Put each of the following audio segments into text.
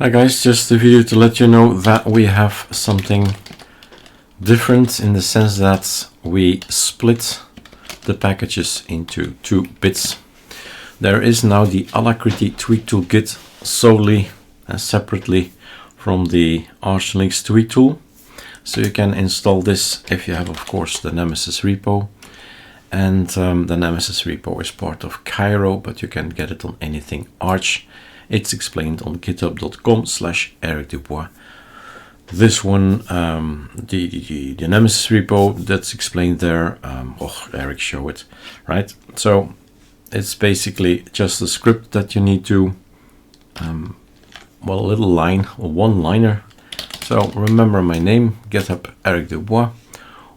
Hi guys, just a video to let you know that we have something different in the sense that we split the packages into 2 bits. There is now the alacritty-tweak-tool-git solely and separately from the arcolinux-tweak-tool. So you can install this if you have, of course, the Nemesis repo. And the Nemesis repo is part of Kiro, but you can get it on anything Arch. It's explained on github.com/Erik Dubois. This one, the Nemesis repo, that's explained there. Erik show it, right? So it's basically just a script that you need to, well, a little line, a one-liner. So remember my name, Github Erik Dubois,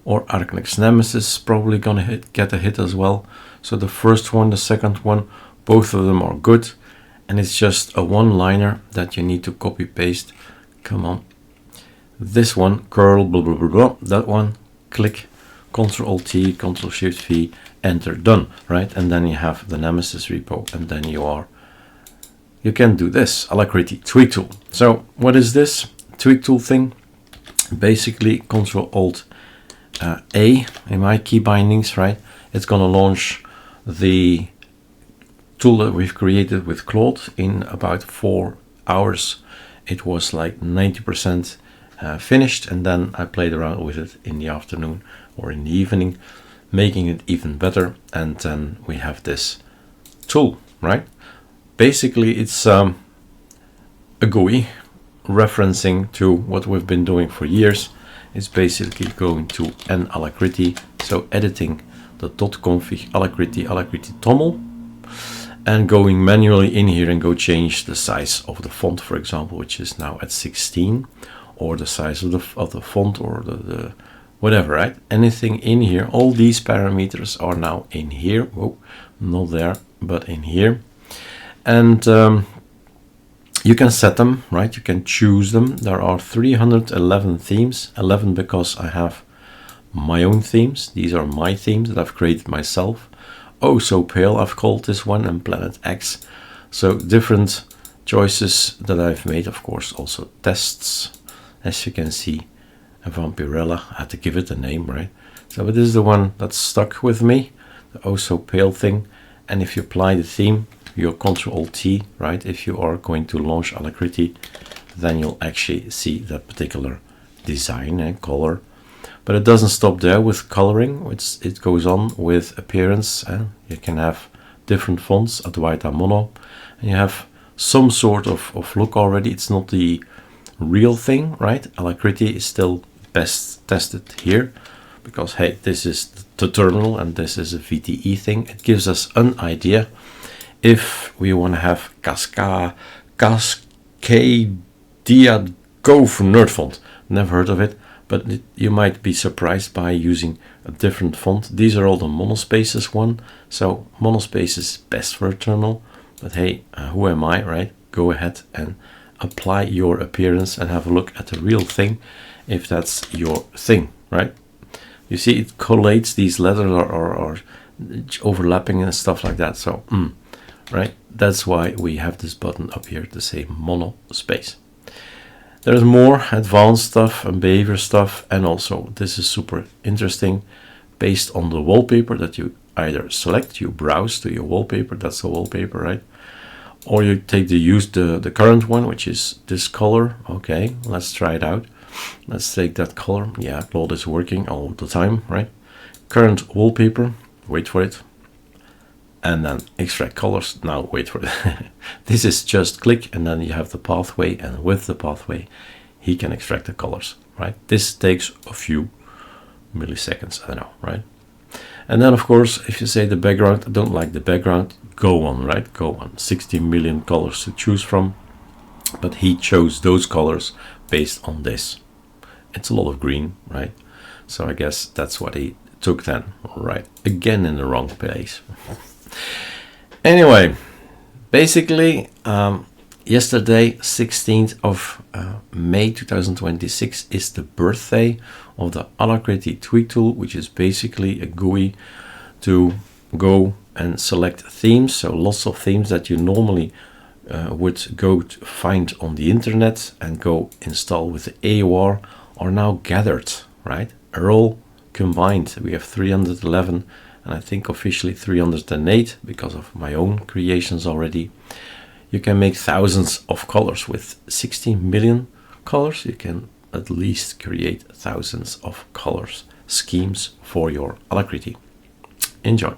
or arcolinux-nemesis, probably gonna get a hit as well. So the first one, the second one, both of them are good. And it's just a one-liner that you need to copy paste. Come on. This one, curl, blah, blah, blah, blah. That one, click, Ctrl-T, Ctrl-Shift-V, enter, done, right? And then you have the Nemesis repo, and then you can do this, alacritty-tweak-tool. So what is this tweak-tool thing? Basically, Ctrl-Alt-A in my key bindings, right? It's gonna launch the tool that we've created with Claude in about 4 hours. It was like 90% finished, and then I played around with it in the afternoon or in the evening, making it even better. And then we have this tool, right? Basically, it's a GUI referencing to what we've been doing for years. It's basically going to an alacritty, so editing the .config alacritty and going manually in here and go change the size of the font, for example, which is now at 16, or the size of the font, or the whatever, right? Anything in here, all these parameters are now in here. Oh, not there, but in here. And you can set them, right? You can choose them. There are 311 themes, 11 because I have my own themes. These are my themes that I've created myself. Oh So Pale, I've called this one, and Planet X. So different choices that I've made, of course, also tests. As you can see, a Vampirella, I had to give it a name, right? So this is the one that's stuck with me, the Oh So Pale thing. And if you apply the theme, your Ctrl-T, right? If you are going to launch Alacritty, then you'll actually see that particular design and color. But it doesn't stop there with coloring. It goes on with appearance. You can have different fonts, Advaita Mono, and you have some sort of look already. It's not the real thing, right? Alacritty is still best tested here because, hey, this is the terminal and this is a VTE thing. It gives us an idea if we want to have Cascadia Go for Nerd font. Never heard of it. But you might be surprised by using a different font. These are all the monospaces one. So monospace is best for a terminal. But hey, who am I, right? Go ahead and apply your appearance and have a look at the real thing if that's your thing, right? You see it collates, these letters are overlapping and stuff like that. So, right? That's why we have this button up here to say monospace. There's more advanced stuff and behavior stuff, and also this is super interesting based on the wallpaper that you either select, you browse to your wallpaper, that's the wallpaper, right? Or you take the current one, which is this color. Okay, let's try it out. Let's take that color. Yeah, Claude is working all the time, right? Current wallpaper, wait for it. And then extract colors. Now wait for it. This is just click, and then you have the pathway, and with the pathway he can extract the colors, right? This takes a few milliseconds, I don't know, right? And then of course, if you say the background, I don't like the background, go on, right? Go on. 60 million colors to choose from, but he chose those colors based on this. It's a lot of green, right? So I guess that's what he took then, right? Again in the wrong place. Anyway, basically, yesterday, 16th of May 2026, is the birthday of the alacritty-tweak-tool, which is basically a GUI to go and select themes. So lots of themes that you normally would go to find on the internet and go install with the AOR are now gathered, right? Are all combined. We have 311 and I think officially 308 because of my own creations already. You can make thousands of colors with 60 million colors. You can at least create thousands of colors schemes for your Alacritty. Enjoy.